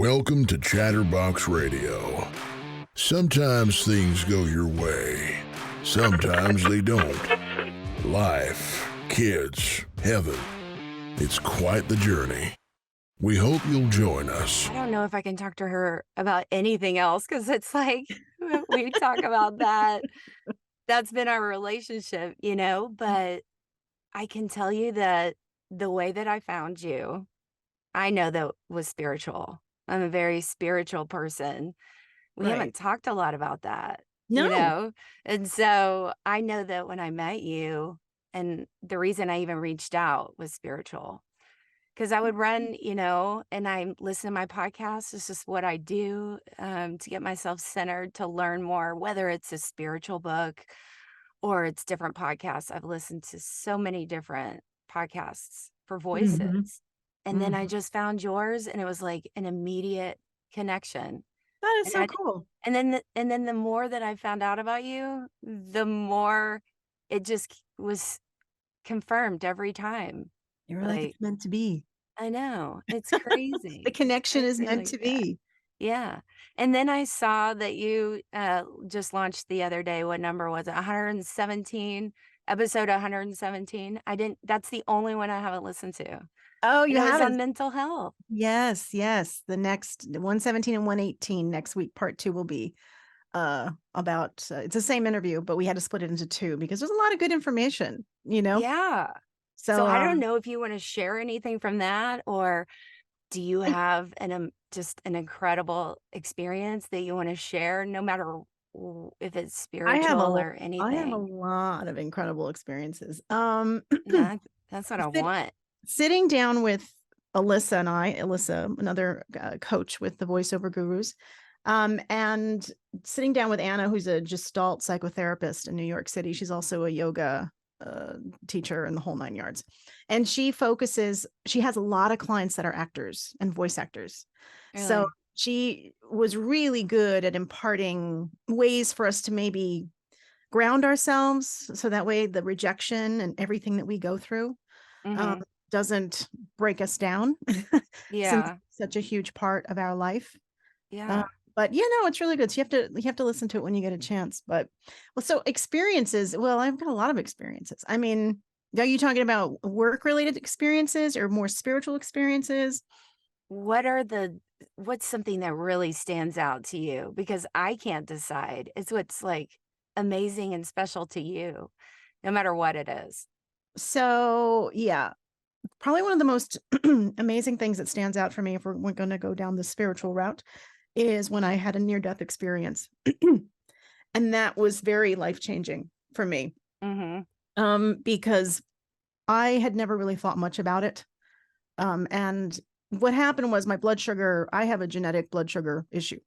Welcome to Chatterbox Radio. Sometimes things go your way. Sometimes they don't. Life, kids, heaven. It's quite the journey. We hope you'll join us. I don't know if I can talk to her about anything else because it's like we talk about that. That's been our relationship, but I can tell you that the way that I found you, I know that was spiritual. I'm a very spiritual person. We Right. haven't talked a lot about that, No. And so I know that when I met you, and the reason I even reached out was spiritual. 'Cause I would run, and I listen to my podcast. It's just what I do, to get myself centered, to learn more, whether it's a spiritual book or it's different podcasts. I've listened to so many different podcasts for Mhm. voices, and then I Mhm. just found yours, and it was like an immediate connection. That is And so I cool. and then the more that I found out about you, the more it just was confirmed every time. You were like, Like, "It's meant to be." I know, it's The crazy. It's connection is crazy meant like to that. be. Yeah, and then I saw that you, just launched the other day. What number was it? 117, episode 117. I didn't That's the only one I haven't listened to, and Oh, you it was on haven't? mental health. Yes, yes. The next 117 and 118 next week, part 2 will be, about, it's the same interview, but we had to split it into 2 because there's a lot of good information, you know? Yeah. So So, I don't know if you wanna share anything from that, or do you I have just an incredible experience that you wanna share no matter if it's I have spiritual a or I have a anything? lot of incredible experiences. Yeah, that's what I Sit want. sitting down with Alyssa, another, coach with the Voiceover Gurus, and sitting down with Anna, who's a Gestalt psychotherapist in New York City. She's also a yoga, uh, teacher and the whole 9 yards. And she has a lot of clients that are actors and voice actors. So Really. she was really good at imparting ways for us to maybe ground ourselves so that way the rejection and everything that we go through, um, Mhm. doesn't break us down since Yeah. it's such a huge part of our life. Uh, Yeah. but yeah, no, it's really good. So you have to listen to it when you get a chance. But well, so experiences. Well, I've got a lot of experiences. I mean, are you talking about work related experiences or more spiritual experiences? What are the what's something that really stands out to you? Because I can't decide. It's what's, like, amazing and special to you, no matter what it is. So yeah, probably one of the most amazing things that stands out for me if we're going to go down the spiritual route is when I had a near death experience. And that was very life changing for me, Mhm. because I had never really thought much about it. And what happened was my blood sugar, I have a genetic blood sugar issue.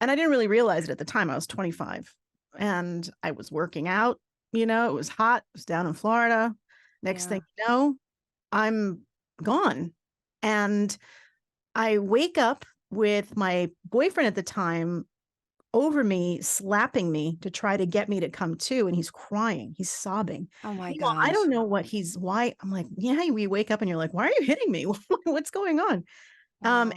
And I didn't really realize it at the time. I was 25 and I was working out, it was hot, it was down in Florida. Next thing Yeah. you know, I'm gone. And I wake up with my boyfriend at the time over me, slapping me to try to get me to come to, and he's crying, he's sobbing. Oh my I don't gosh. know why I'm like, yeah, we wake up and you're like, why are you hitting me? What's going on? Wow.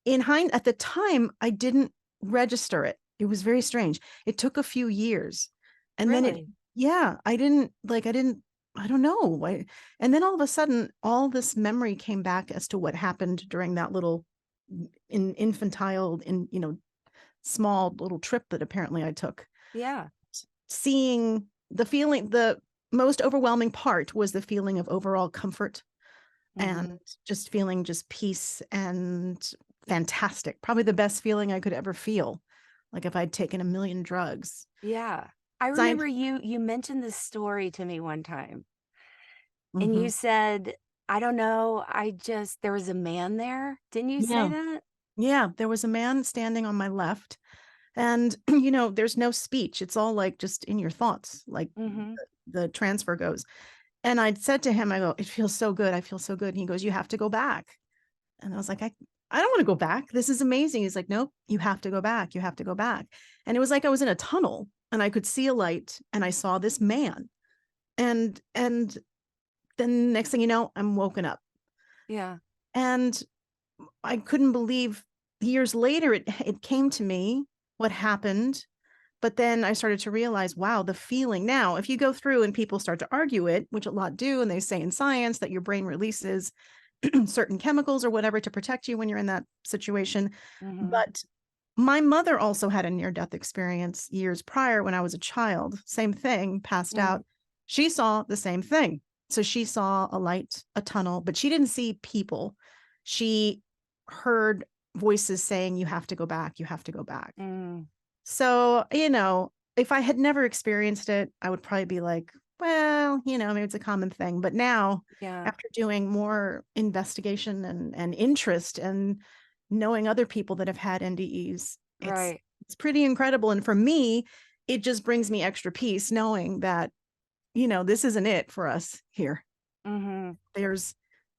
And at the time, I didn't register it. It was very strange. It took a few years. And then Really? yeah, I don't know why. And then all of a sudden, all this memory came back as to what happened during that little infantile, small little trip that apparently I took. Yeah. Seeing the most overwhelming part was the feeling of overall comfort and Mhm. just feeling just peace and fantastic. Probably the best feeling I could ever feel, like if I'd taken a million drugs. Yeah. I Scient remember you mentioned this story to me one time, and you Mhm. said, "I don't know, there was a man there." Didn't you say Yeah, that? yeah, there was a man standing on my left, and, there's no speech, it's all, like, just in your thoughts, like, Mhm. the transfer goes, and I'd said to him, I go, "It feels so good, I feel so good," and he goes, "You have to go back." And I was like, I don't wanna go back. This is amazing." He's like, "Nope, you have to go back. You have to go back." And it was like I was in a tunnel and I could see a light and I saw this man. And then next thing you know, I'm woken up. Yeah. And I couldn't believe years later, it came to me what happened. But then I started to realize, wow, the feeling. Now, if you go through and people start to argue it, which a lot do, and they say in science that your brain releases certain chemicals or whatever to protect you when you're in that situation. Mm-hmm. But my mother also had a near-death experience years prior when I was a child. Same thing, passed Mm. out. She saw the same thing. So she saw a light, a tunnel, but she didn't see people. She heard voices saying, you have to go back, you have to go back. Mm. So, if I had never experienced it, I would probably be like, well, maybe it's a common thing. But now, Yeah. after doing more investigation and interest and knowing other people that have had NDEs, Right. it's pretty incredible. And for me, it just brings me extra peace knowing that, this isn't it for us here. Mm-hmm.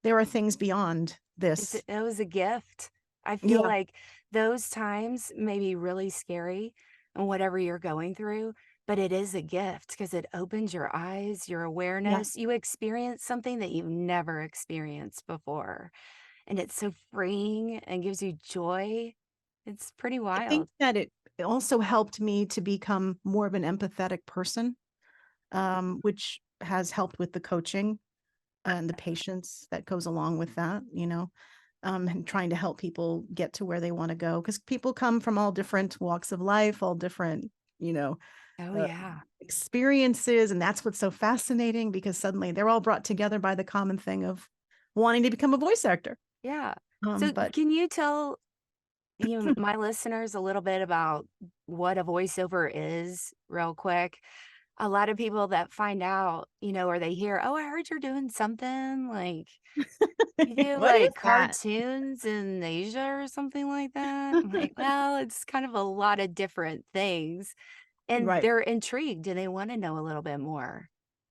There are things beyond this. It was a gift. I feel Yeah. like those times may be really scary and whatever you're going through, but it is a gift because it opens your eyes, your Yeah. awareness. You experience something that you've never experienced before. And it's so freeing and gives you joy. It's pretty I think wild. that it also helped me to become more of an empathetic person, which has helped with the coaching and the patience that goes along with that, and trying to help people get to where they want to go. Because people come from all different walks of life, all different, Oh, uh, yeah. experiences. And that's what's so fascinating because suddenly they're all brought together by the common thing of wanting to become a voice actor. Yeah. So, But can you tell my listeners a little bit about what a voiceover is, real quick? A lot of people that find out, or they hear, "Oh, I heard you're doing something like you do what is like that? cartoons in Asia or something like that." I'm like, well, it's kind of a lot of different things. And Right. they're intrigued and they want to know a little bit more.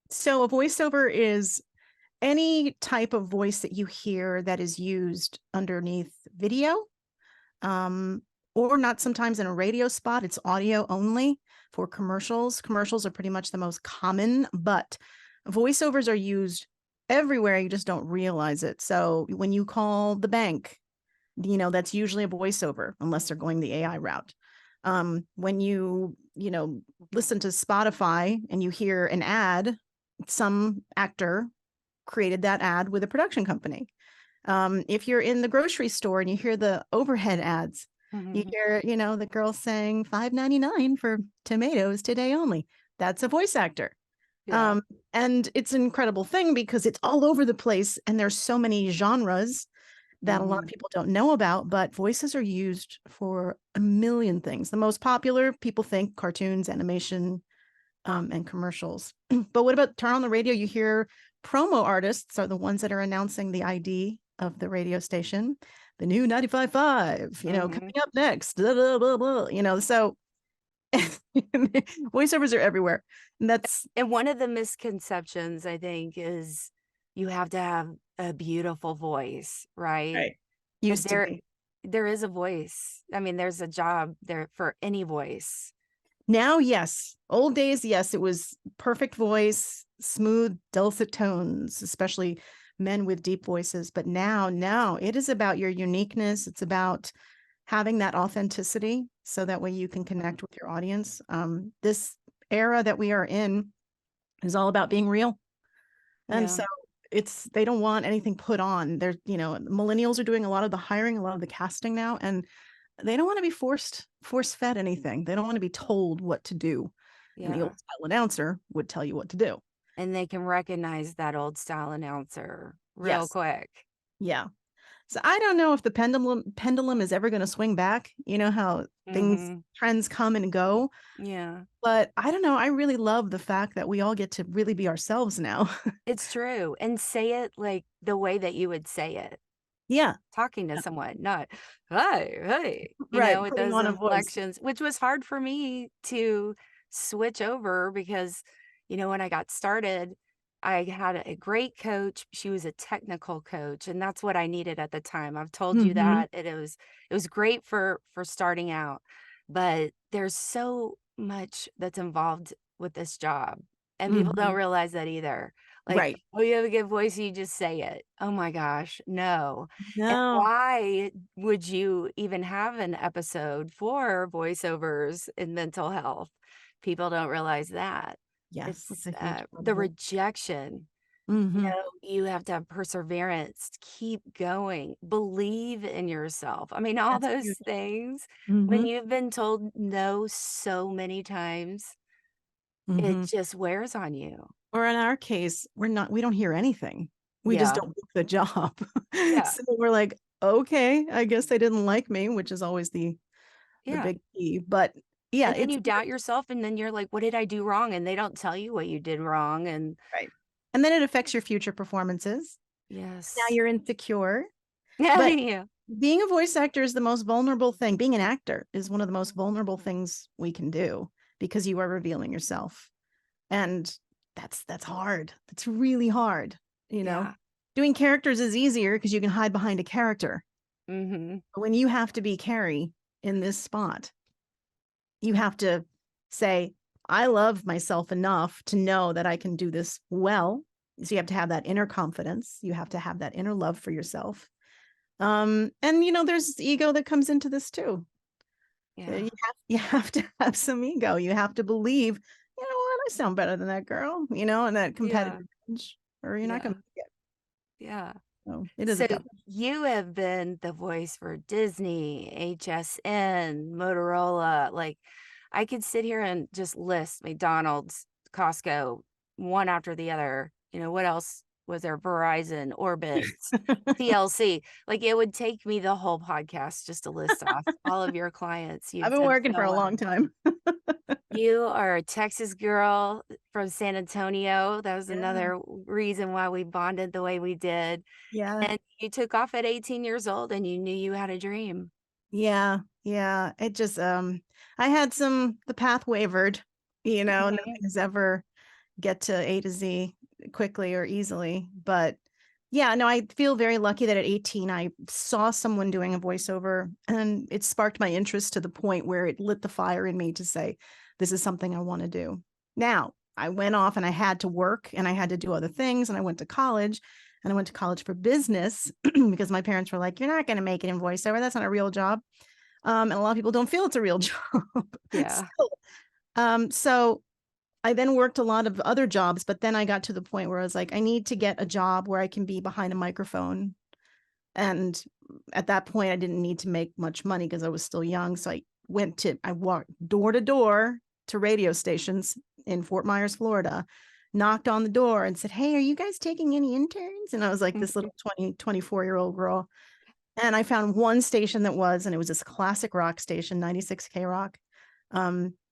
So a voiceover is any type of voice that you hear that is used underneath video, um, or not sometimes in a radio spot. It's audio only for commercials. Commercials are pretty much the most common, but voiceovers are used everywhere. You just don't realize it. So when you call the bank, that's usually a voiceover, unless they're going the AI route. When listen to Spotify and you hear an ad, some actor created that ad with a production company. If you're in the grocery store and you hear the overhead ads, you Mhm. hear, the girl saying $5.99 for tomatoes today only. That's a voice actor. Yeah. Um, and it's an incredible thing because it's all over the place and there's so many genres that a lot of Mhm. people don't know about, but voices are used for a million things. The most popular, people think cartoons, animation, and commercials. But what about turn on the radio? You hear promo artists are the ones that are announcing the ID of the radio station, the new 95.5, Mhm. coming up next, blah, blah, blah, blah, so voiceovers are everywhere. And that's And one of the misconceptions, I think, is you have to have a beautiful voice, right? right. But Used to there be. there is a voice. I mean, there's a job there for any voice. Now, yes. Old days, yes, it was perfect voice, smooth, dulcet tones, especially men with deep voices. But now it is about your uniqueness. It's about having that authenticity so that way you can connect with your audience. This era that we are in is all about being real. And Yeah. so they don't want anything put on. They're, millennials are doing a lot of the hiring, a lot of the casting now, and they don't want to be force fed anything. They don't want to be told what to do. And the Yeah. old style announcer would tell you what to do. And they can recognize that old style announcer real Yes. quick. Yeah. So I don't know if the pendulum is ever going to swing back. You know how Mhm. trends come and go. Yeah. But I don't know. I really love the fact that we all get to really be ourselves now. It's true. And say it like the way that you would say it. Yeah. Talking to someone, not, "Hey, hey," Right. with Putting those on a voice. inflections, which was hard for me to switch over because, when I got started, I had a great coach. She was a technical coach, and that's what I needed at the time. I've told you Hmm. that, and it was great for starting out, but there's so much that's involved with this job, and people don't Hmm. realize that either. Like, Right. oh, you have a good voice, you just say it. Oh my gosh, no. And No. why would you even have an episode for voiceovers in mental health? People don't realize that. Yes, it's It's a huge part the of it. rejection. Mm-hmm. You have to have perseverance, keep going, believe in yourself. I mean, all That's those huge. things, when Mm-hmm. you've been told no so many times, it Mm-hmm. just wears on you. Or in our case, we don't hear anything. We just Yeah. don't do the job. Yeah. So we're like, okay, I guess they didn't like me, which is always the Yeah. big key. But yeah, And then it's you doubt yourself, and then you're like, what did I do wrong? And they don't tell you what you did wrong. And right. And then it affects your future performances. Now yes. you're insecure. But Yeah. being a voice actor is the most vulnerable thing. Being an actor is one of the most vulnerable things we can do because you are revealing yourself. And that's hard. That's really hard, you know. Yeah. Doing characters is easier because you can hide behind a character. Mm-hmm. But when you have to be Carrie in this spot, you have to say, I love myself enough to know that I can do this well. So you have to have that inner confidence. You have to have that inner love for yourself. And there's ego that comes into this too. Yeah. You have to have some ego. You have to believe, you know what, I sound better than that girl, and that Yeah. competitive edge, or you're not Yeah. gonna make it. Yeah. So it is a So tough. you have been the voice for Disney, HSN, Motorola. Like, I could sit here and just list McDonald's, Costco, one after the other. What else was there? Verizon, Orbitz, TLC. Like, it would take me the whole podcast just to list off all of your clients. I've You've been done working for so a well. long time. You are a Texas girl from San Antonio. That was Yeah. another reason why we bonded the way we did. Yeah. And you took off at 18 years old and you knew you had a dream. Yeah. Yeah. It just I had the path wavered, Mhm. nothing's ever get to A to Z quickly or easily. But yeah, no, I feel very lucky that at 18, I saw someone doing a voiceover and it sparked my interest to the point where it lit the fire in me to say, this is something I want to do. Now, I went off and I had to work and I had to do other things. And I went to college and I went to college for business because my parents were like, you're not going to make it in voiceover. That's not a real job. And a lot of people don't feel it's a real job. Yeah. So I then worked a lot of other jobs, but then I got to the point where I was like, I need to get a job where I can be behind a microphone. And at that point, I didn't need to make much money because I was still young. So I walked door to door to radio stations in Fort Myers, Florida, knocked on the door and said, hey, are you guys taking any interns? And I was like this Mhm. little 24-year-old girl. And I found one station that was, and it was this classic rock station, 96K Rock.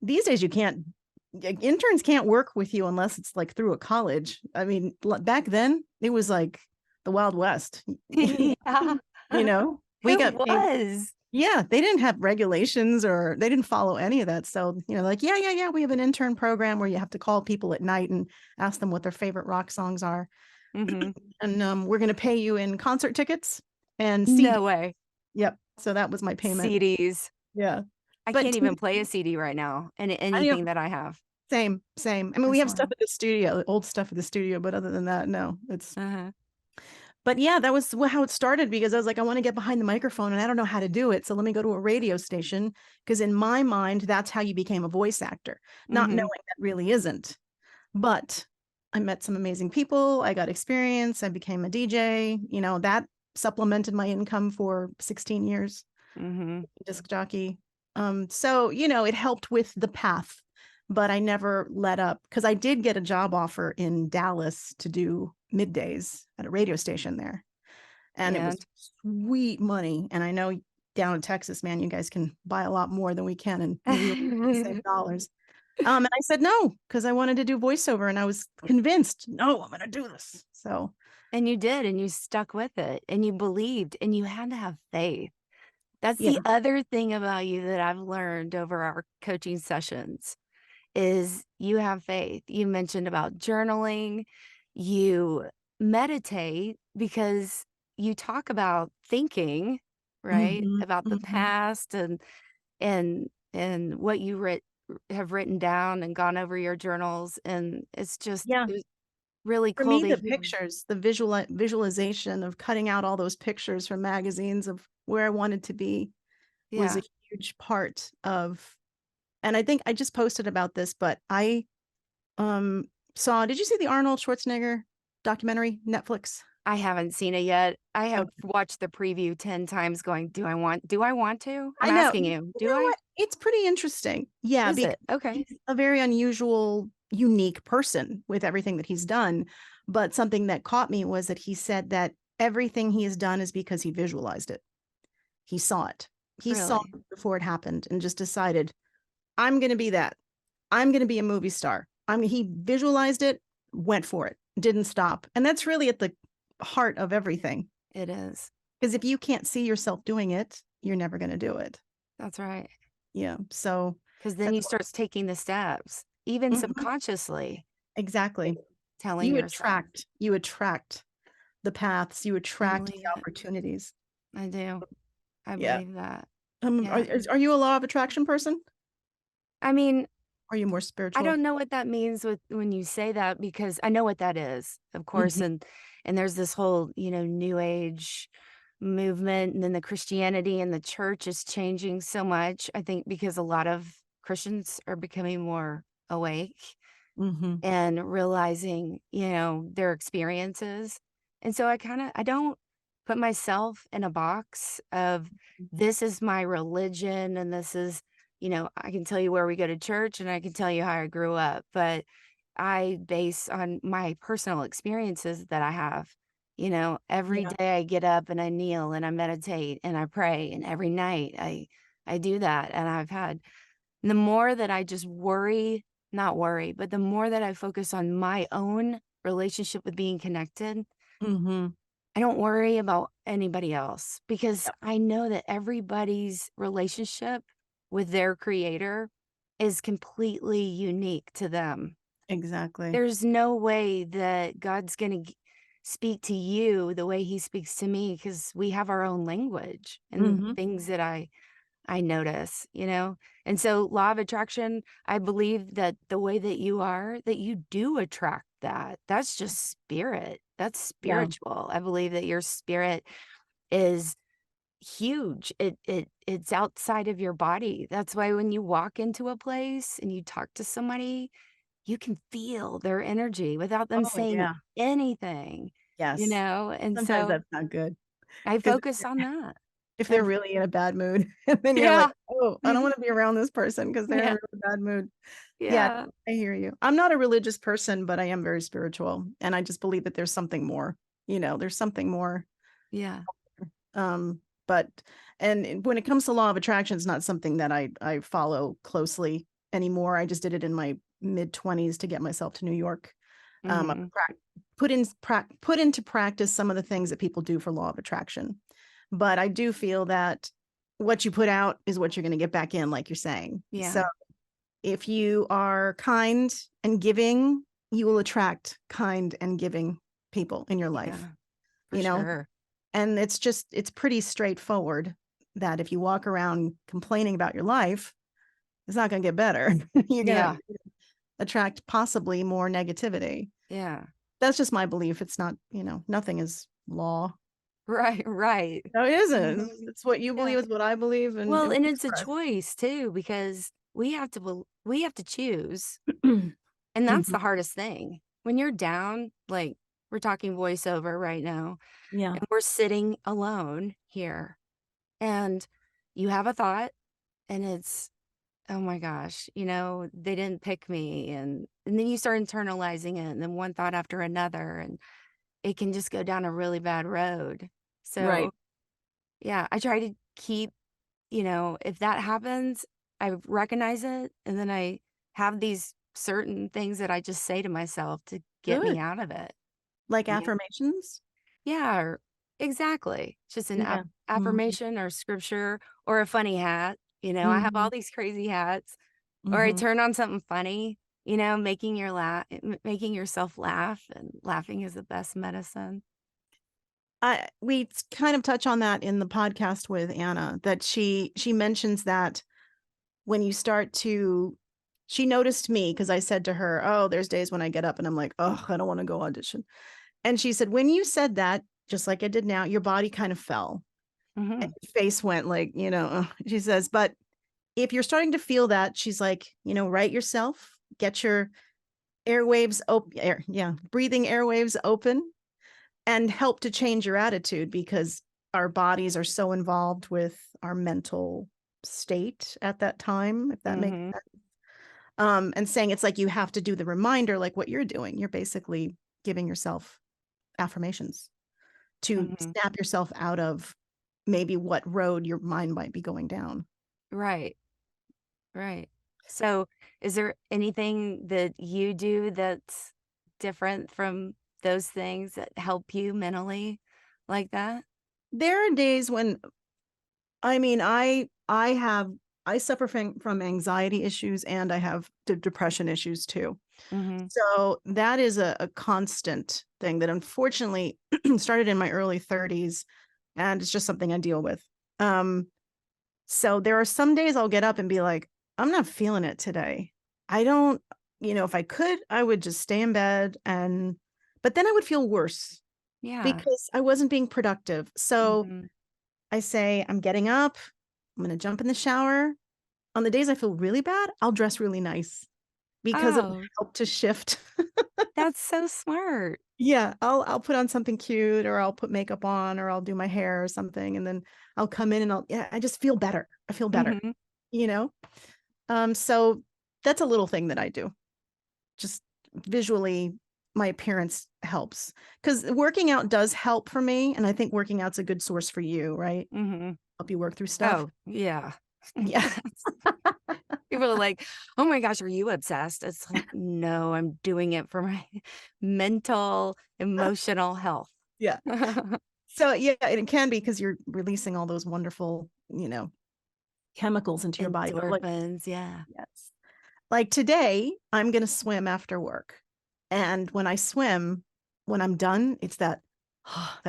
These days interns can't work with you unless it's like through a college. I mean, back then it was like the Wild West. Yeah. We It got paid. was. Yeah, they didn't have regulations or they didn't follow any of that. So, like, yeah, we have an intern program where you have to call people at night and ask them what their favorite rock songs are. Hmm. And we're going to pay you in concert tickets and CD. No way. Yep. So that was my payment. CDs. Yeah. I But can't even play a CD right now in I know, anything that I have. same. I mean, we That's have stuff wild. at the studio, old stuff at the studio, but other than that, no. Uh-huh. But yeah, that was how it started because I was like, I want to get behind the microphone and I don't know how to do it. So let me go to a radio station because in my mind, that's how you became a voice actor, not knowing Hmm. that really isn't. But I met some amazing people. I got experience. I became a DJ. That supplemented my income for 16 years, Hmm. disc jockey. So, it helped with the path, but I never let up because I did get a job offer in Dallas to do middays at a radio station there. And it was And sweet money. And I know down in Texas, man, you guys can buy a lot more than we can in New York, same dollars. And I said no, because I wanted to do voiceover and I was convinced, no, I'm going to do this. So, and you did, and you stuck with it, and you believed, and you had to have faith. That's yeah. the other thing about you that I've learned over our coaching sessions is you have faith. You mentioned about journaling, you meditate because you talk about thinking, right? Mhm, About the mhm. past and what you have written down and gone over your journals, and it's just Yeah. really For cool me, to the hear. pictures, the visualization of cutting out all those pictures from magazines of where I wanted to be was Yeah, a huge part of, and I think I just posted about this, but I saw, did you see the Arnold Schwarzenegger documentary, Netflix? I haven't seen it yet. I have Okay. watched the preview 10 times going, do I want to? I'm I know. asking You you, do know I? what? It's pretty interesting. Yeah, Is because it? Okay. he's a very unusual, unique person with everything that he's done. But something that caught me was that he said that everything he has done is because he visualized it. He saw it. He saw Really? it before it happened and just decided, I'm going to be that. I'm going to be a movie star. He visualized it, went for it, didn't stop. And that's really at the heart of everything. It is. Because if you can't see yourself doing it, you're never going to do it. That's right. Yeah. So Because then that's you start taking the steps, even Mhm. subconsciously Exactly. telling yourself. You attract the paths, you I attract believe the it. opportunities. I do. I Yeah. believe that. Are, Yeah. are you a law of attraction person? I mean, Are you more I spiritual? don't know what that means with when you say that because I know what that is, of course, Mhm. and there's this whole, new age movement and then the Christianity and the church is changing so much. I think because a lot of Christians are becoming more awake Mhm. and realizing, their experiences. And so I don't put myself in a box of this is my religion and this is, I can tell you where we go to church and I can tell you how I grew up, but I base on my personal experiences that I have. Every Yeah. day I get up and I kneel and I meditate and I pray and every night I do that and I've had the more that I just not worry, but the more that I focus on my own relationship with being connected, Mhm. I don't worry about anybody else because Yep. I know that everybody's relationship with their creator is completely unique to them. Exactly. There's no way that God's going to speak to you the way he speaks to me because we have our own language and Mhm. things that I notice, And so law of attraction, I believe that the way that you are, that you do attract that. That's just spirit. That's Yeah. spiritual. I believe that your spirit is huge. It's outside of your body. That's why when you walk into a place and you talk to somebody, you can feel their energy without them Oh saying yeah. anything, Yes. And Sometimes so that's not good I because focus on that. if I they're really in a bad mood, and then you're like, Yeah. oh, I don't want to be around this person because they're in a Yeah. really bad mood. Yeah, Yeah. I hear you. I'm not a religious person, but I am very spiritual, and I just believe that there's something more. There's something more. Yeah. Um, but and when it comes to law of attraction, it's not something that I follow closely anymore. I just did it in my mid-20s to get myself to New York. I Mhm. put into practice some of the things that people do for law of attraction. But I do feel that what you put out is what you're going to get back in, like you're saying. So Yeah. if you are kind and giving, you will attract kind and giving people in your life, Yeah. For you know? sure. And it's pretty straightforward that if you walk around complaining about your life, it's not going to get better. You're going Yeah. to attract possibly more negativity. Yeah. That's just my belief. It's not, nothing is law. Right, right. No, it isn't. Mhm. It's what you Yeah. believe is what I believe, and Well, it and works it's a for us. choice too because we have to choose, and that's Mhm. the hardest thing. When you're down, like we're talking voiceover right now, Yeah. and we're sitting alone here, and you have a thought, and it's, "Oh my gosh, they didn't pick me," and then you start internalizing it, and then one thought after another, and it can just go down a really bad road. Right. So, yeah, I try to keep, if that happens, I recognize it and then I have these certain things that I just say to myself to get me Good. out of it. Like Yeah. affirmations? Yeah, exactly. Just an Yeah. Mhm. affirmation or scripture or a funny hat. I have all Mhm. these crazy hats, or I Mhm. turn on something funny, making yourself laugh, and laughing is the best medicine. We kind of touch on that in the podcast with Anna, that she mentions that when you start to she noticed me because I said to her, oh, there's days when I get up and I'm like, oh, I don't want to go audition. And she said, when you said that, just like I did now, your body kind of fell. Hmm. And your face went like, she says, but if you're starting to feel that, she's like, right yourself, get your airwaves open, breathing airwaves open, and help to change your attitude, because our bodies are so involved with our mental state at that time, if that makes Hmm. sense. And saying it's like you have to do the reminder, like what you're doing. You're basically giving yourself affirmations to Hmm. snap yourself out of maybe what road your mind might be going down. Right. Right. So, is there anything that you do that's different from those things that help you mentally like that? There are days when, I mean, I suffer from anxiety issues, and I have depression issues too. Hmm. So that is a constant thing that unfortunately started in my early 30s, and it's just something I deal with. Um, so there are some days I'll get up and be like, I'm not feeling it today. I don't, if I could, I would just stay in bed, but then I would feel worse Yeah. because I wasn't being productive. So Hmm. I say, I'm getting up, I'm going to jump in the shower. On the days I feel really bad, I'll dress really nice because it'll Oh, help to shift. that's so smart. Yeah, I'll put on something cute, or I'll put makeup on, or I'll do my hair or something, and then I'll come in and I just feel better. I feel better, Hmm. you know? So that's a little thing that I do. Just visually, my appearance helps, because working out does help for me, and I think working out's a good source for you, right? Hmm. Help you work through stuff. Oh, yeah. Yeah. People are like, "Oh my gosh, are you obsessed?" It's like, "No, I'm doing it for my mental, emotional health." Yeah. So yeah, and it can be because you're releasing all those wonderful, chemicals into your body. But like, Endorphins, yeah. yes. Like today, I'm going to swim after work. And when I swim, when I'm done, it's that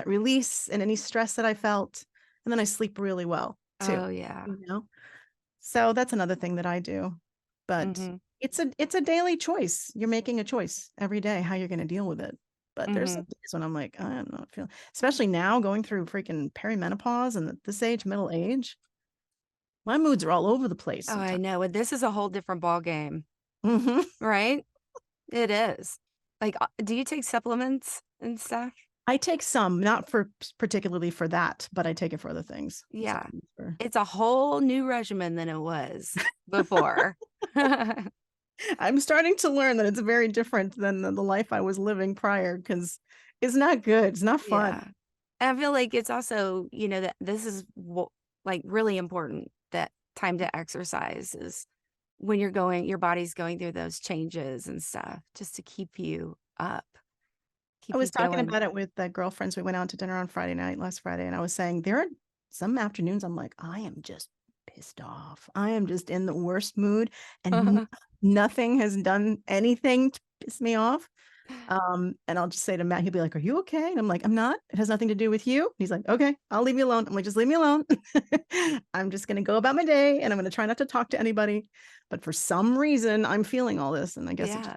release and any stress that I felt. And then I sleep really well too, Oh, yeah. you know? So that's another thing that I do. But Mhm, it's a daily choice. You're making a choice every day how you're going to deal with it. But there's some mhm. days when I'm like, I'm not feeling, especially now going through freaking perimenopause and at this age, middle age, my moods are all over the place Oh, I sometimes. know, and this is a whole different ball game, Hmm. right? It is. Like, do you take supplements and stuff? I take some, not for particularly for that, but I take it for other things. Yeah. Supplements for- It's a whole new regimen than it was before. I'm starting to learn that it's very different than the life I was living prior, because it's not good. It's not fun. Yeah. And I feel like it's also, that this is like really important, that time to exercise is when your body's going through those changes and stuff, just to keep you up, I keep you was talking going. about it with the girlfriends. We went out to dinner on Friday night, last Friday, and I was saying there are some afternoons I'm like, I am just pissed off. I am just in the worst mood, and nothing has done anything to piss me off. And I'll just say to Matt, he'll be like, "Are you okay?" And I'm like, "I'm not. It has nothing to do with you." He's like, "Okay, I'll leave you alone." I'm like, "Just leave me alone." I'm just gonna go about my day, and I'm gonna try not to talk to anybody. But for some reason, I'm feeling all this, and I guess it's Yeah.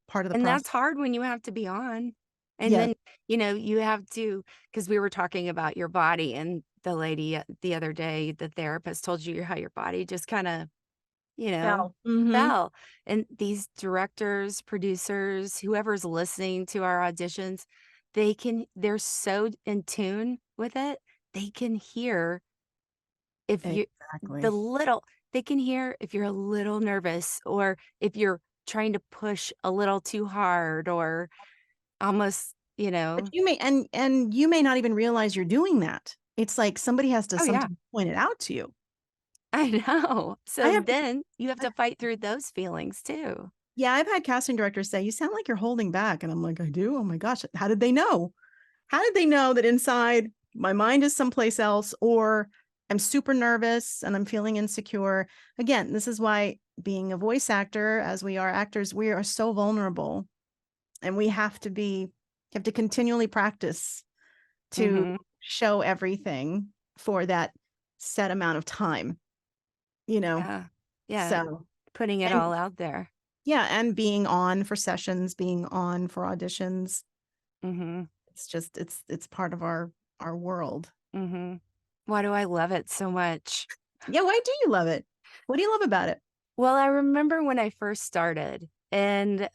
part of the And process. that's hard when you have to be on. And Yes. then, you have to, because we were talking about your body, and the lady the other day, the therapist told you how your body just kind of, you know, Now. Mm-hmm. fell. And these directors, producers, whoever's listening to our auditions, they're so in tune with it. They can hear if you, Exactly. they can hear if you're a little nervous, or if you're trying to push a little too hard, or almost, But you may and you may not even realize you're doing that. It's like somebody has to oh, yeah, sometimes point it out to you. I know. I So have then you have to fight through those feelings too. Yeah, I've had casting directors say, "You sound like you're holding back." And I'm like, "I do? Oh my gosh. How did they know? How did they know that inside my mind is someplace else, or I'm super nervous and I'm feeling insecure?" Again, this is why being a voice actor, as we are actors, we are so vulnerable, and we have to continually practice to Mhm. show everything for that set amount of time, you know? Yeah. Yeah. So. putting it And all out there. yeah, and being on for sessions, being on for auditions. Mm-hmm. It's just it's part of our world. Mm-hmm. Why do I love it so much? Yeah, why do you love it? What do you love about it? Well, I remember when I first started, and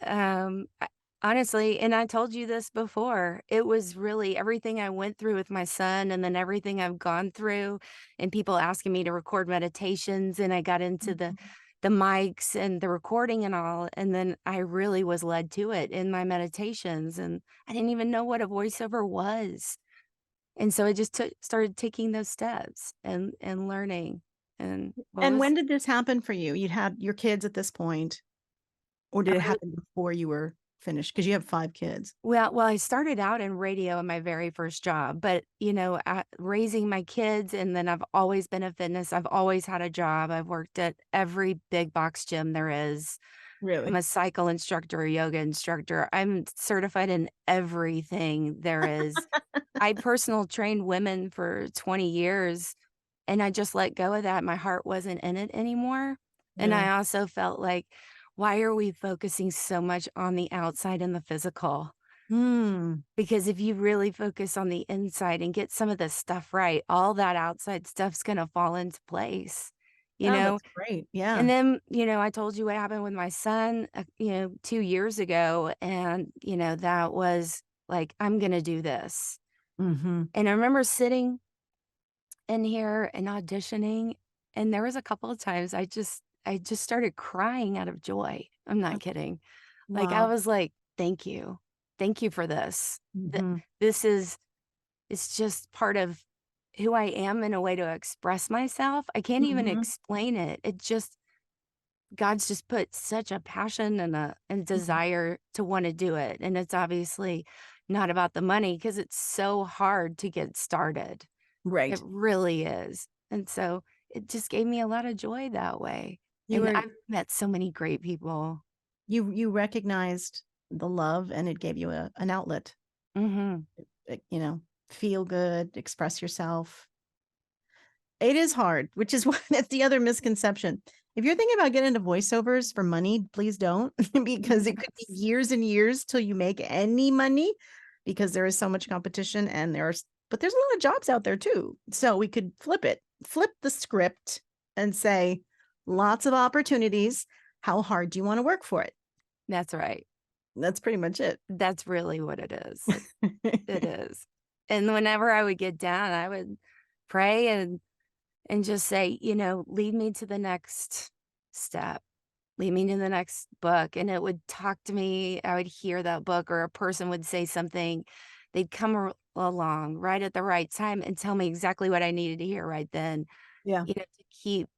honestly, and I told you this before, it was really everything I went through with my son, and then everything I've gone through, and people asking me to record meditations, and I got into the mics and the recording and all, and then I really was led to it in my meditations, and I didn't even know what a voiceover was. And so I just started taking those steps and learning. And what And was when did this happen for you? You'd had your kids at this point, or did it happen before you were finished? Because you have 5 kids. well, I started out in radio in my very first job, but raising my kids, and then I've always been a fitness. I've always had a job. I've worked at every big box gym there is. I'm Really? a cycle instructor, a yoga instructor. I'm certified in everything there is. I personal trained women for 20 years, and I just let go of that. My heart wasn't in it anymore. And Really? I also felt like, why are we focusing so much on the outside and the physical? Hmm. Because if you really focus on the inside and get some of this stuff right, all that outside stuff's gonna fall into place, you Oh, know? that's great. And Yeah. then, I told you what happened with my son, 2 years ago, and, that was like, "I'm gonna do this." Mm-hmm. And I remember sitting in here and auditioning, and there was a couple of times I just started crying out of joy. I'm not kidding. Like, I Wow. was like, "Thank you. Thank you for this. Th Mm-hmm. this is it's just part of who I am in a way to express myself." I can't even Mm-hmm. explain it. It just God's just put such a passion and desire to wanna do it, and it's obviously not about the money because it's so hard to get started. It Right. really is, and so it just gave me a lot of joy that way, You and were I've met so many great people. you recognized the love, and it gave you an outlet. Mhm. Feel good, express yourself. It is hard, which is what that's the other misconception. If you're thinking about getting into voiceovers for money, please don't, because it could be Yes. years and years till you make any money, because there is so much competition, and there's a lot of jobs out there too. So we could flip the script and say, lots of opportunities. How hard do you want to work for it? That's right. That's pretty much it. That's really what it is. It is, and whenever I would get down, I would pray and just say, "Lead me to the next step. Lead me to the next book," and it would talk to me. I would hear that book, or a person would say something. They'd come along right at the right time and tell me exactly what I needed to hear right then, Yeah. to keep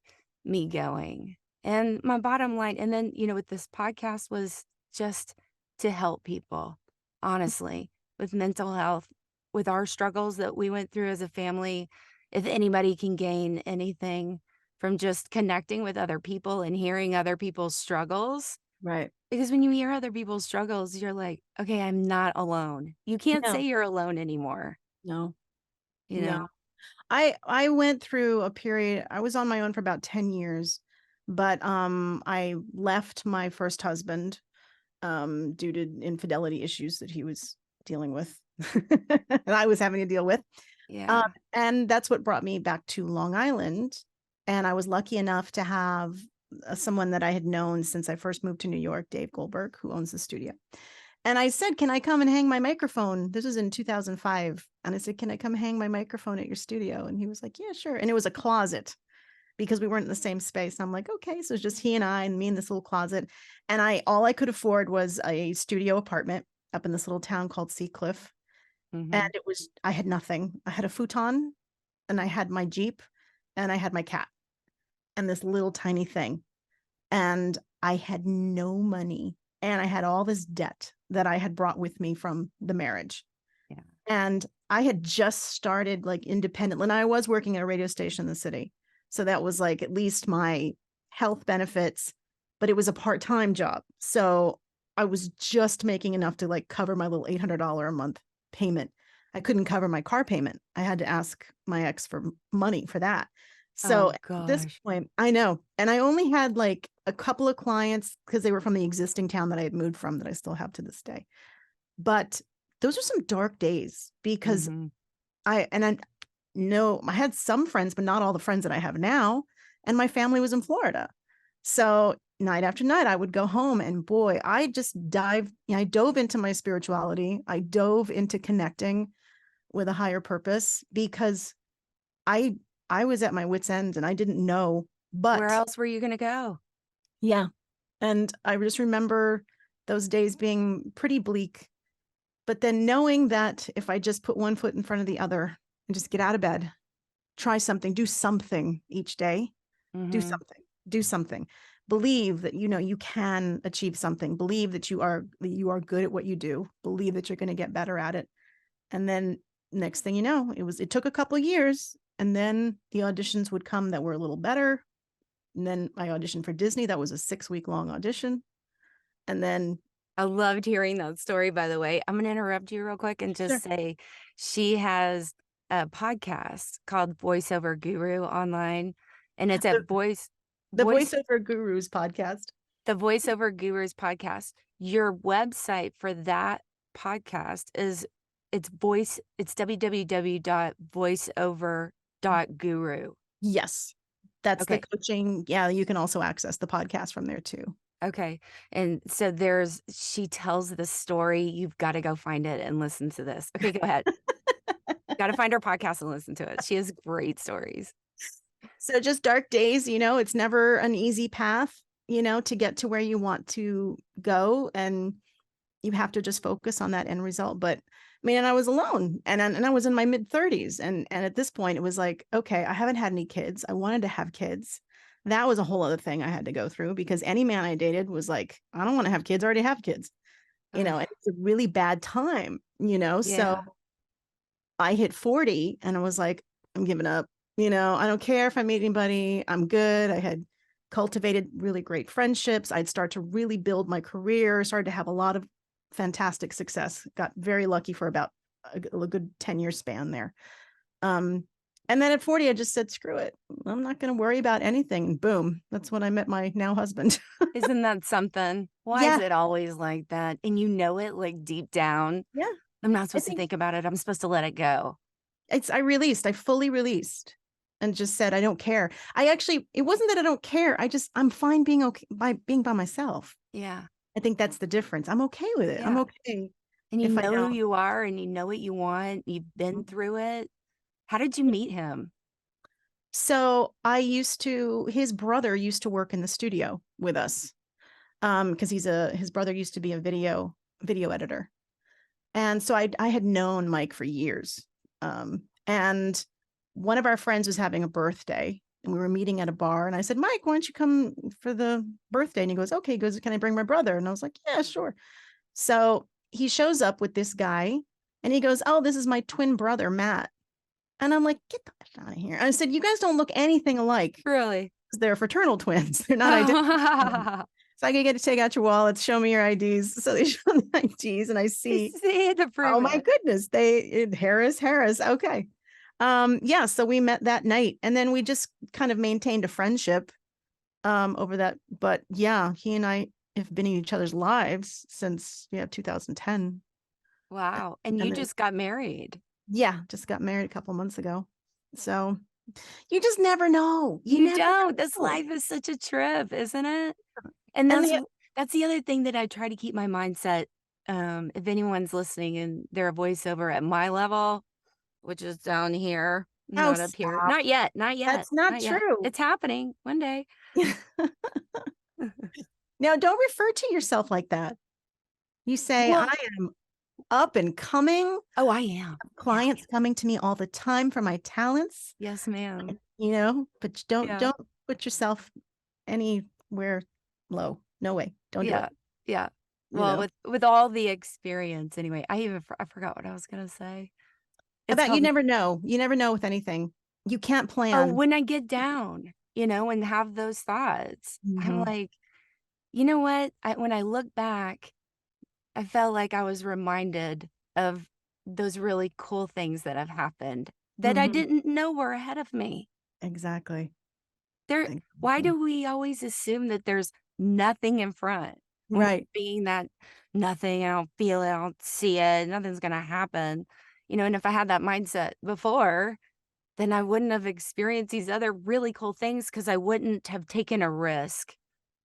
me going. And my bottom line, and then, with this podcast was just to help people, honestly, with mental health, with our struggles that we went through as a family. If anybody can gain anything from just connecting with other people and hearing other people's struggles, Right. because when you hear other people's struggles, you're like, okay, I'm not alone. You can't say No, you're alone anymore, no, you no. know? I went through a period. I was on my own for about 10 years, but I left my first husband due to infidelity issues that he was dealing with and I was having to deal with. Um, Yeah. and that's what brought me back to Long Island. And I was lucky enough to have someone that I had known since I first moved to New York, Dave Goldberg, who owns the studio. And I said, "Can I come and hang my microphone?" This was in 2005. And I said, "Can I come hang my microphone at your studio?" And he was like, "Yeah, sure." And it was a closet because we weren't in the same space. I'm like, "Okay." So it's just he and I and me in this little closet. And all I could afford was a studio apartment up in this little town called Seacliff. And Mhm. I had nothing. I had a futon, and I had my Jeep, and I had my cat, and this little tiny thing. And I had no money, and I had all this debt that I had brought with me from the marriage. Yeah. And I had just started like independently, and I was working at a radio station in the city. So that was like at least my health benefits, but it was a part-time job. So I was just making enough to like cover my little $800 a month payment. I couldn't cover my car payment. I had to ask my ex for money for that. So Oh at this gosh. point, I know. And I only had like a couple of clients because they were from the existing town that I had moved from that I still have to this day. But those are some dark days because Mhm. I had some friends, but not all the friends that I have now. And my family was in Florida. So night after night, I would go home and boy, I dove into my spirituality. I dove into connecting with a higher purpose because I I was at my wit's end and I didn't know. Where But else were you gonna go? yeah, and I just remember those days being pretty bleak. But then knowing that if I just put one foot in front of the other and just get out of bed, try something, do something each day, do Mhm. something, do something. Believe that you can achieve something. Believe that you are good at what you do. Believe that you're going to get better at it. And then next thing you know, it took a couple of years, and then the auditions would come that were a little better. And then I auditioned for Disney. That was a 6-week long audition. And then I loved hearing that story, by the way. I'm gonna interrupt you real quick and sure, just say she has a podcast called Voiceover Guru online, and it's at the, the voice Voiceover Gurus podcast. the Voiceover Gurus podcast. Your website for that podcast it's www.voiceover.guru. Yes, that's the Okay. coaching. Yeah, you can also access the podcast from there too. Okay. And so she tells this story. You've got to go find it and listen to this. Okay, go ahead. Got to find her podcast and listen to it. She has great stories. So just dark days, it's never an easy path, to get to where you want to go. And you have to just focus on that end result. But I mean, and I was alone and I was in my mid-30s. And at this point, it was like, okay, I haven't had any kids. I wanted to have kids. That was a whole other thing I had to go through because any man I dated was like, I don't want to have kids. I already have kids, and Ugh, it's a really bad time, So yeah. I hit 40 and I was like, I'm giving up. I don't care if I meet anybody. I'm good. I had cultivated really great friendships. I'd start to really build my career, started to have a lot of fantastic success. Got very lucky for about a good 10-year span there. And then at 40, I just said, screw it. I'm not going to worry about anything. And boom, that's when I met my now husband. Isn't that something? Why is Yeah. it always like that? And you know it like deep down. Yeah. I'm not I supposed to think think about it. I'm supposed to let it go. I fully released and just said, I don't care. It wasn't that I don't care. I'm fine being okay by being by myself. Yeah. I think that's the difference. I'm okay with it. I'm Yeah. okay And you if I know who don't. you are and you know what you want. You've been through it. How did you meet him? So his brother used to work in the studio with us. Because his brother used to be a video editor. And so I had known Mike for years. And one of our friends was having a birthday and we were meeting at a bar. And I said, Mike, why don't you come for the birthday? And he goes, okay. He goes, can I bring my brother? And I was like, yeah, sure. So he shows up with this guy and he goes, oh, this is my twin brother, Matt. And I'm like, get the out of here. And I said, you guys don't look anything alike. Really? They're fraternal twins. They're not identical. So I can get to take out your wallets, show me your IDs. So they show the IDs and I see, See to prove oh my it. goodness, Harris. Okay. Yeah. So we met that night and then we just kind of maintained a friendship over that. But yeah, he and I have been in each other's lives since 2010. Wow. And you And then, just got married. yeah, just got married a couple months ago. So you just never know. You You never don't. This know. life is such a trip, isn't it? And And the that's the other thing that I try to keep my mindset. If anyone's listening and they're a voiceover at my level, which is down here, oh, not up here. stop. Not yet, not yet, That's not not yet. true. It's happening one day. Now, don't refer to yourself like that. You say, I Well, am up and coming. oh, I am. Clients coming to me all the time for my talents, Yes, ma'am. but don't Yeah. put yourself anywhere low. No way. Don't do Yeah. it. Yeah. You Well, know, with all the experience anyway, I forgot what I was gonna say. It's about you called never know. You never know with anything. You can't oh, plan. when I get down, and have those thoughts, I'm Mhm. like, you know what? When I look back, I felt like I was reminded of those really cool things that have happened that I Mhm. didn't know were ahead of me. Exactly. Why Exactly. do we always assume that there's nothing in front? When we're Right. being that nothing, I don't feel it, I don't see it, nothing's gonna happen. And if I had that mindset before, then I wouldn't have experienced these other really cool things because I wouldn't have taken a risk.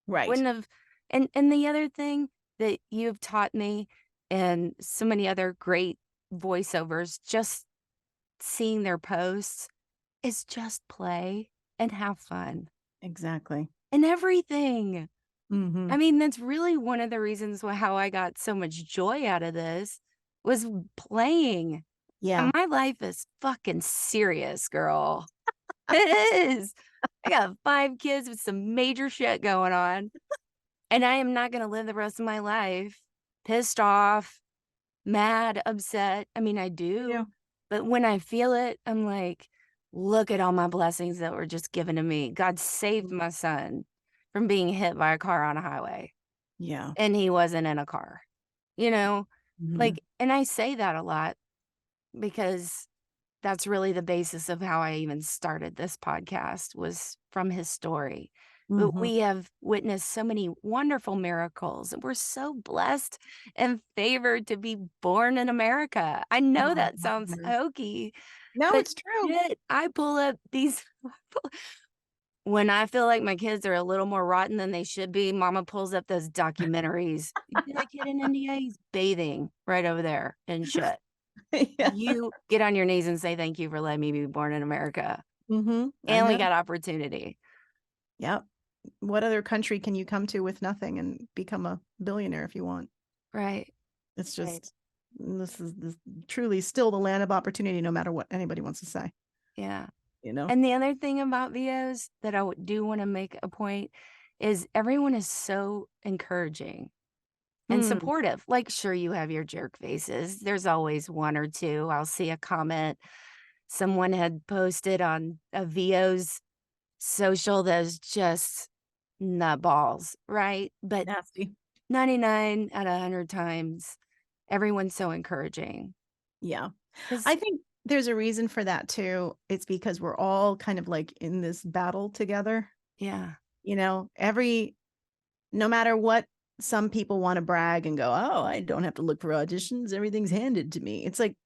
Right. Wouldn't have. And the other thing that you've taught me and so many other great voiceovers, just seeing their posts, is just play and have fun Exactly. and everything. Hmm. I mean, that's really one of the reasons how I got so much joy out of this was playing. Yeah. And my life is fucking serious, girl. It is. I got 5 kids with some major shit going on, and I am not gonna live the rest of my life pissed off, mad, upset. I mean, I Yeah. do, but when I feel it, I'm like, "Look at all my blessings that were just given to me." God saved my son from being hit by a car on a highway, Yeah. and he wasn't in a car, you know? Hmm. And I say that a lot because that's really the basis of how I even started this podcast was from his story. But Hmm. we have witnessed so many wonderful miracles, and we're so blessed and favored to be born in America. I know that sounds hokey, No, but it's true. shit, I pull up these when I feel like my kids are a little more rotten than they should be, mama pulls up those documentaries. "You see that kid in India? He's bathing right over there and shit." Yeah. You get on your knees and say, "Thank you for letting me be born in America." I And we know. got opportunity. Yep. What other country can you come to with nothing and become a billionaire if you want? Right, It's right. just this truly still the land of opportunity, no matter what anybody wants to say. Yeah. You know. And the other thing about VOs that I do wanna make a point is everyone is so encouraging and Mm, supportive. Like, sure, you have your jerk faces. There's always 1 or 2. I'll see a comment someone had posted on a VO's social that's just nutballs, right? But nasty. 99 out of 100 times, everyone's so encouraging. Yeah. 'Cause I think there's a reason for that too. It's because we're all kind of like in this battle together. yeah, Every no matter what, some people want to brag and go, "Oh, I don't have to look for auditions. Everything's handed to me." It's like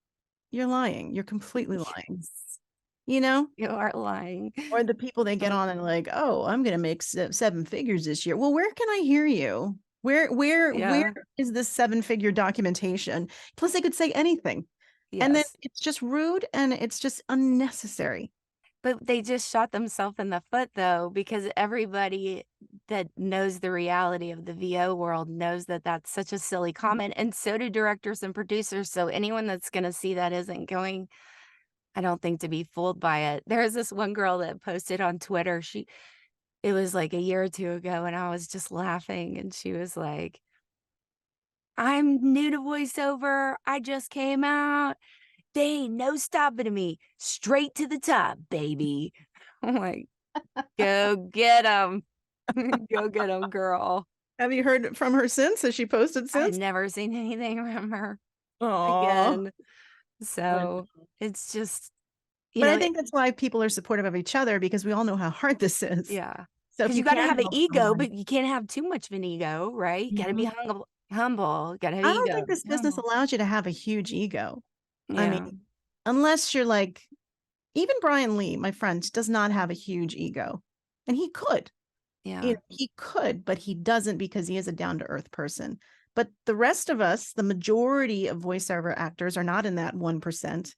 you're lying. You're completely lying. yes, You know? you are lying. Or the people that get Uh, on and like, "Oh, I'm gonna make 7 figures this year." Well, where can I hear you? Where yeah, is this 7-figure documentation? Plus, they could say anything, and then yes. it's just rude and it's just unnecessary. But they just shot themselves in the foot, though, because everybody that knows the reality of the VO world knows that that's such a silly comment, and so do directors and producers, so anyone that's gonna see that isn't going, I don't think, to be fooled by it. There was this one girl that posted on Twitter, it was, like, a year or 2 ago, and I was just laughing, and she was like, "I'm new to voiceover, I just came out, they ain't no stopping me, straight to the top, baby." I'm like, "Go get 'em. Go get 'em, girl." Have you heard from her since? Has she posted I had since? never seen anything from her Oh, again. So, it's just, but I it think that's why people are supportive of each other because we all know how hard this is. yeah. So if Because you you gotta can have an help ego, someone. but you can't have too much of an ego, right? You gotta be Mhm. humble, gotta have I don't ego, think this be business humble. allows you to have a huge ego. I Yeah. mean, unless you're like even Brian Lee, my friend, does not have a huge ego, and he could. Yeah. He could, but he doesn't because he is a down to earth person. But the rest of us, the majority of voiceover actors are not in that 1%.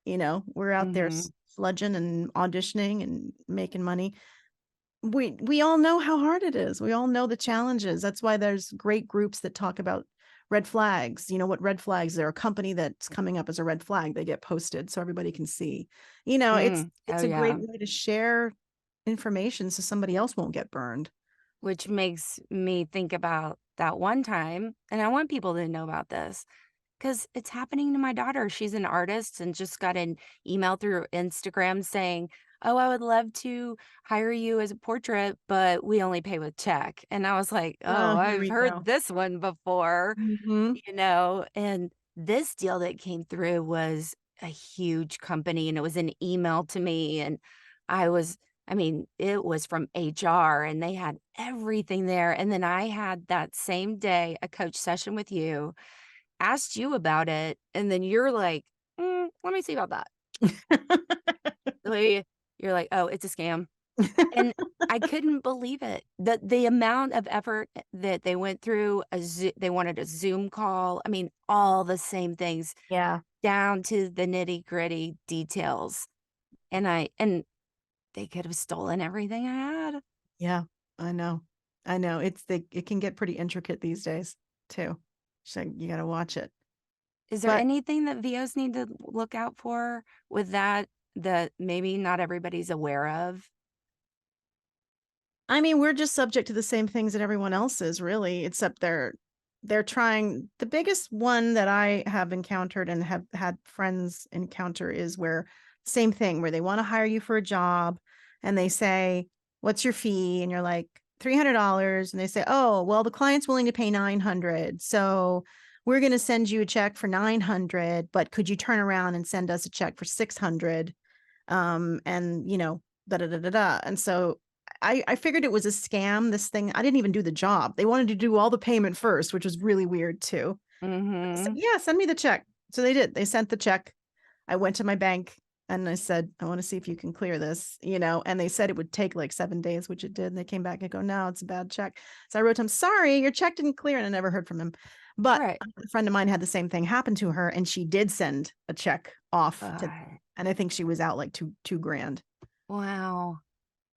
We're out there Mhm. sludging and auditioning and making money. We all know how hard it is. We all know the challenges. That's why there's great groups that talk about red flags. You know what red flags are? A company that's coming up as a red flag, they get posted so everybody can see. It's Mm. Oh, it's a great yeah. way to share information so somebody else won't get burned. Which makes me think about that one time, and I want people to know about this. 'Cause it's happening to my daughter. She's an artist and just got an email through Instagram saying, "Oh, I would love to hire you as a portrait, but we only pay with check." And I was like, "Oh, Oh, here I've we heard go. this one before," Mhm. and this deal that came through was a huge company, and it was an email to me, and I was I mean, it was from HR and they had everything there. And then I had that same day a coach session with you, asked you about it, and then you're like, let me see about that. Like, you're like, oh, it's a scam. And I couldn't believe it. The amount of effort that they went through, they wanted a Zoom call. I mean, all the same things Yeah. down to the nitty-gritty details. And they could have stolen everything I had. Yeah, I know. It can get pretty intricate these days too. So you got to watch it. Is there But anything that VOs need to look out for with that maybe not everybody's aware of? I mean, we're just subject to the same things that everyone else is, really, except they're trying. The biggest one that I have encountered and have had friends encounter is where same thing, where they want to hire you for a job and they say, "What's your fee?" And you're like, $300. And they say, "Oh, well, the client's willing to pay 900. So we're going to send you a check for 900, but could you turn around and send us a check for 600?" And da da da da da. And so I figured it was a scam. This thing, I didn't even do the job. They wanted to do all the payment first, which was really weird too. I said, Mm-hmm. "Yeah, send me the check." So they did. They sent the check. I went to my bank and I said, "I want to see if you can clear this," and they said it would take like 7 days, which it did. And they came back and go, "No, it's a bad check." So I wrote to him, "Sorry, your check didn't clear." And I never heard from him. But Right. a friend of mine had the same thing happen to her and she did send a check off to, and I think she was out like two grand. Wow.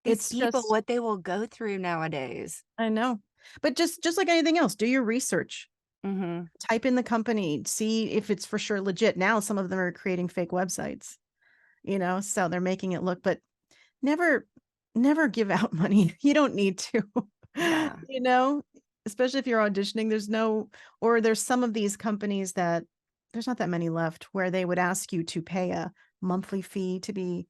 These It's people, just, what they will go through nowadays. I know. But just like anything else, do your research. Mm-hmm. Type in the company, see if it's for sure legit. Now some of them are creating fake websites, so they're making it look, but never never give out money. You don't need to. Yeah. Especially if you're auditioning, there's some of these companies that there's not that many left where they would ask you to pay a monthly fee to be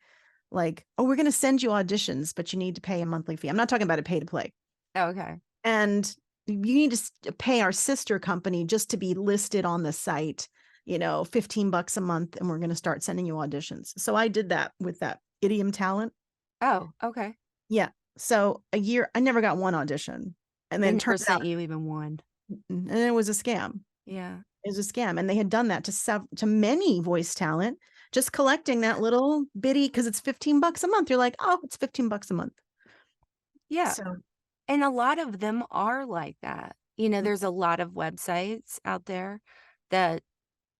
like, "Oh, we're going to send you auditions, but you need to pay a monthly fee." I'm not talking about a pay to play. Okay. And you need to pay our sister company just to be listed on the site, $15 a month, and we're going to start sending you auditions. So I did that with that Idiom Talent. Oh, okay. Yeah. So a year, I never got one audition. And They then never turns out, sent you even one. and it was a scam. Yeah. It was a scam. And they had done that to many voice talent, just collecting that little bitty, because it's $15 a month. You're like, "Oh, it's $15 a month." Yeah. So And a lot of them are like that. There's a lot of websites out there that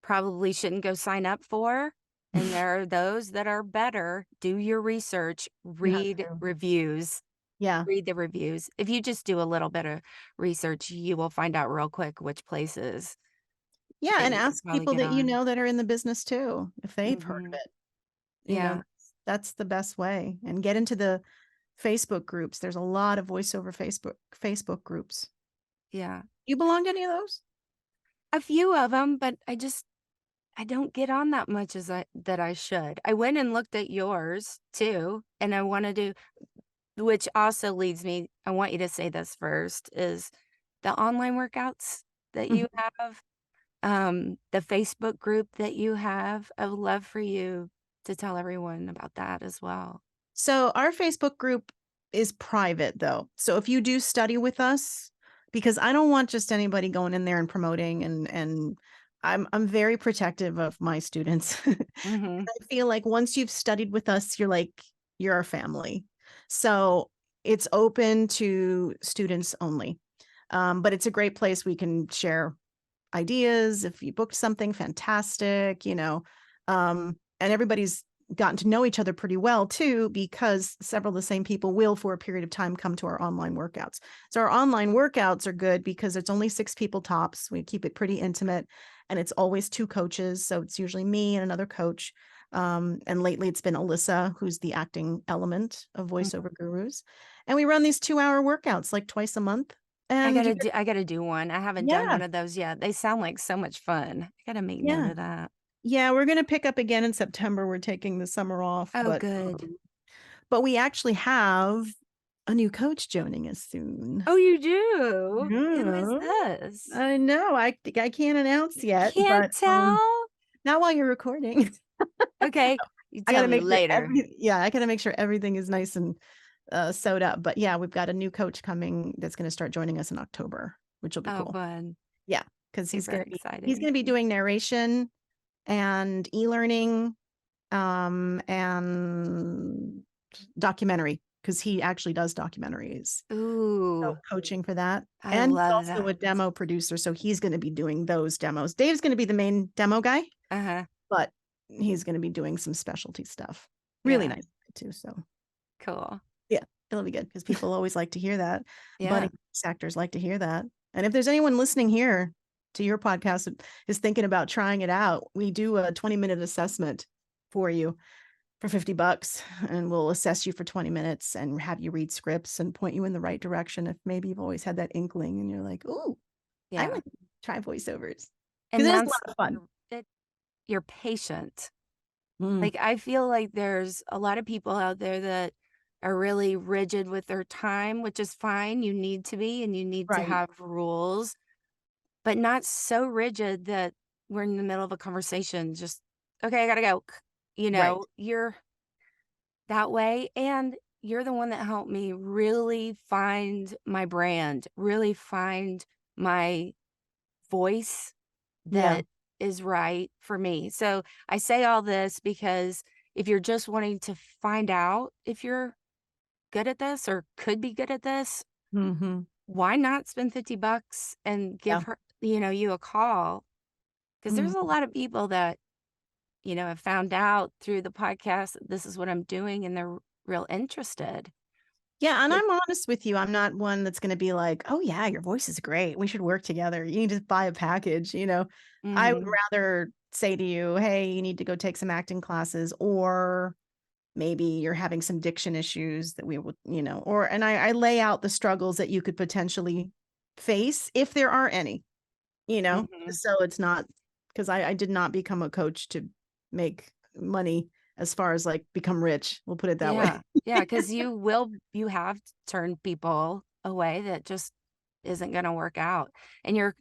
probably shouldn't go sign up for. And there are those that are better. Do your research, you have read to. reviews, Yeah. read the reviews. If you just do a little bit of research, you will find out real quick which places Yeah. that And you could ask probably people get that on. that are in the business too, if they've heard of Hmm. it. Yeah. That's the best way. And get into the Facebook groups. There's a lot of voiceover Facebook groups. Yeah. You belong to any of those? A few of them, but I don't get on that much as I should. I went and looked at yours too, and I want to do, which also leads me, I want you to say this first, is the online workouts that Mhm. you have, the Facebook group that you have. I would love for you to tell everyone about that as well. So our Facebook group is private though. So if you do study with us, because I don't want just anybody going in there and promoting, and I'm very protective of my students. Hmm. I feel like once you've studied with us, you're our family. So it's open to students only. But it's a great place we can share ideas. If you booked something fantastic, and everybody's gotten to know each other pretty well too, because several of the same people will for a period of time come to our online workouts. So our online workouts are good because it's only 6 people tops. We keep it pretty intimate, and it's always 2 coaches. So it's usually me and another coach. And lately it's been Alyssa, who's the acting element of Voiceover Gurus. And we run these 2-hour workouts like twice a month. And I gotta do one. I haven't done yeah, one of those yet. They sound like so much fun. I gotta make note yeah. of that. Yeah, we're gonna pick up again in September. We're taking the summer off, Oh, but good. we actually have a new coach joining us soon. Oh, you do? Who is Yeah, this? I know. I can't announce You yet, can't but tell? not while you're recording. Okay. You I tell gotta me make sure later. I gotta make sure everything is nice and sewed up. But yeah, we've got a new coach coming that's going to start joining us in October, which will be Oh, cool. fun. Yeah, because Super he's exciting. gonna be doing narration and e-learning, and documentary, because he actually does documentaries. So Ooh, coaching for that. I And he's love also that. a demo producer, so he's going to be doing those demos. Dave's going to be the main demo guy, Uh-huh. but he's going to be doing some specialty stuff. Really Yeah. nice too. So Cool. yeah, it'll be good because people always like to hear that. Yeah. Budding actors like to hear that. And if there's anyone listening here to your podcast that is thinking about trying it out, we do a 20-minute assessment for you for $50, and we'll assess you for 20 minutes and have you read scripts and point you in the right direction if maybe you've always had that inkling and you're like, oh, I Yeah. want to try voiceovers. And Because it is a that's lot of fun. you're patient. Mm, Like, I feel like there's a lot of people out there that are really rigid with their time, which is fine. You need to be, and you need to right. have rules, but not so rigid that we're in the middle of a conversation, just, okay, I gotta go. Right. You're that way. And you're the one that helped me really find my brand, really find my voice Yeah. that is right for me. So I say all this because if you're just wanting to find out if you're good at this or could be good at this, Mm-hmm. why not spend $50 and Yeah. give her, you a call? Because there's a Mhm. lot of people that, have found out through the podcast that this is what I'm doing and they're real interested. Yeah, and But I'm honest with you. I'm not one that's going to be like, "Oh yeah, your voice is great. We should work together. You need to buy a package." I would mhm, rather say to you, "Hey, you need to go take some acting classes," or maybe you're having some diction issues that we would, and I lay out the struggles that you could potentially face if there are any, mhm. so it's not, because I did not become a coach to make money, as far as like become rich. We'll put it that way. Yeah. Yeah, because you have turned people away that just isn't gonna work out. And your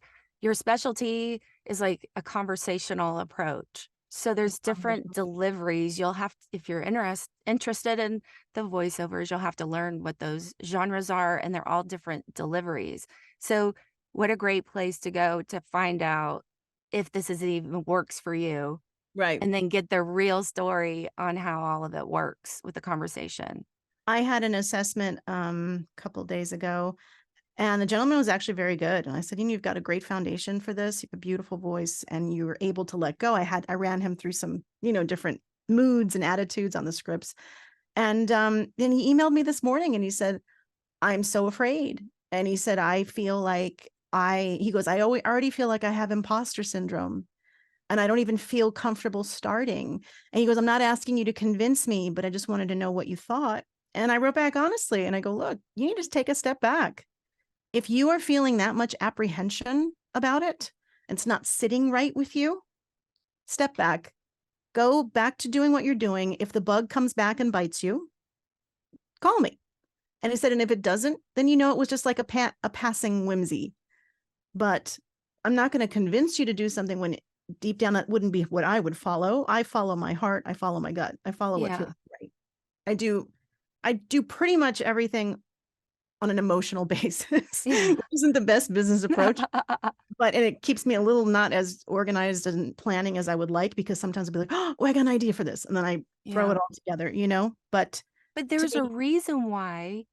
specialty is like a conversational approach. So there's different deliveries. You'll have if you're interested in the voiceovers, you'll have to learn what those genres are, and they're all different deliveries. So what a great place to go to find out if this is even works for you Right. and then get the real story on how all of it works with the conversation. I had an assessment a couple days ago, and the gentleman was actually very good. And I said, you've got a great foundation for this. You have a beautiful voice, and you were able to let go. I ran him through some, different moods and attitudes on the scripts. And then he emailed me this morning and he said, I'm so afraid. And he said, I feel like he goes, already feel like I have imposter syndrome, and I don't even feel comfortable starting. And he goes, I'm not asking you to convince me, but I just wanted to know what you thought. And I wrote back honestly, and I go, look, you need to take a step back. If you are feeling that much apprehension about it, it's not sitting right with you, step back, go back to doing what you're doing. If the bug comes back and bites you, call me. And he said, and if it doesn't, then it was just like a passing whimsy. But I'm not going to convince you to do something when deep down that wouldn't be what I would follow. I follow my heart. I follow my gut. I follow what feels Yeah. right. I do pretty much everything on an emotional basis, Yeah. which isn't the best business approach, but it keeps me a little not as organized and planning as I would like, because sometimes I'll be like, oh, I got an idea for this. And then I throw it Yeah. all together, but But to there's me, a reason why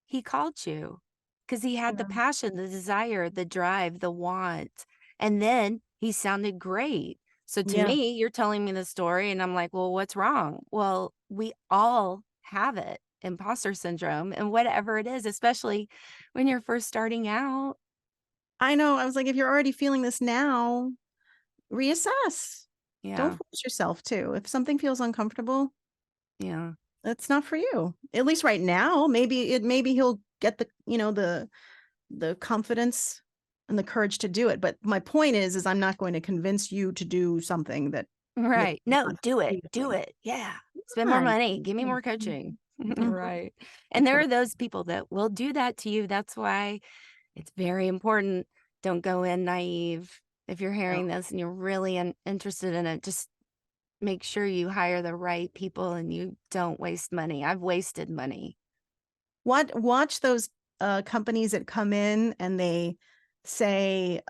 he called you because he had the passion, the desire, the drive, the want. And then he sounded great. So to yeah, me, you're telling me the story, and I'm like, well, what's wrong? Well, we all have it, imposter syndrome, and whatever it is, especially when you're first starting out. I know. I was like, if you're already feeling this now, reassess. Don't Yeah. force yourself to. If something feels uncomfortable, Yeah. that's not for you. At least right now. Maybe he'll get the confidence and the courage to do it. But my point is I'm not going to convince you to do something that you're Right. No, not do it. Do doing. it. Yeah. Spend more Right. money. Give me more coaching. Right. And That's there what are those people that will do that to you. That's why it's very important. Don't go in naive. If you're I hearing this and you're really interested in it, just make sure you hire the right people and you don't waste money. I've wasted money. Watch those companies that come in and they say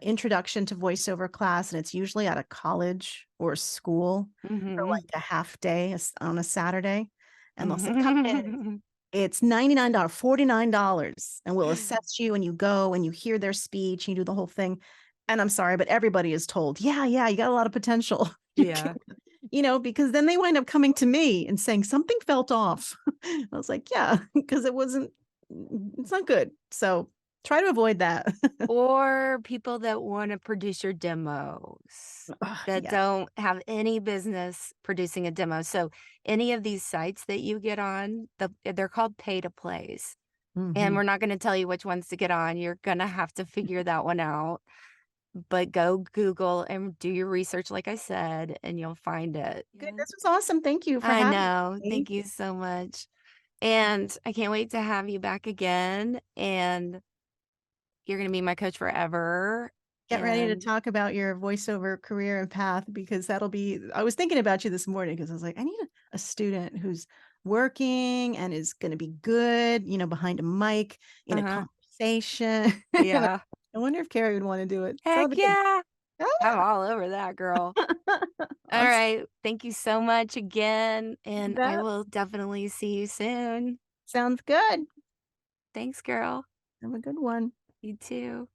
introduction to voiceover class, and it's usually at a college or school for Mhm. like a half day on a Saturday. And they'll say, come in. It's $99, $49, and we'll assess you, and you go and you hear their speech, and you do the whole thing. And I'm sorry, but everybody is told, yeah, you got a lot of potential. Yeah. Because then they wind up coming to me and saying something felt off. I was like, yeah, because it's not good. So try to avoid that. Or people that want to produce your demos that Yeah. don't have any business producing a demo. So any of these sites that you get on, they're called pay to plays. And Mhm. we're not going to tell you which ones to get on. You're going to have to figure that one out. But go Google and do your research, like I said, and you'll find it. Good. This was awesome. Thank you for I having know. me. Thank you so much. And I can't wait to have you back again. And you're going to be my coach forever. Get ready to And talk about your voiceover career and path, because I was thinking about you this morning because I was like, I need a student who's working and is going to be good, behind a mic in a uh-huh. conversation. And Yeah. I wonder if Carrie would want to do it. So Heck that'd be good. yeah. I'm Ah, all over that, girl. All awesome. right. Thank you so much again. You And I bet. will definitely see you soon. Sounds good. Thanks, girl. Have a good one. You too.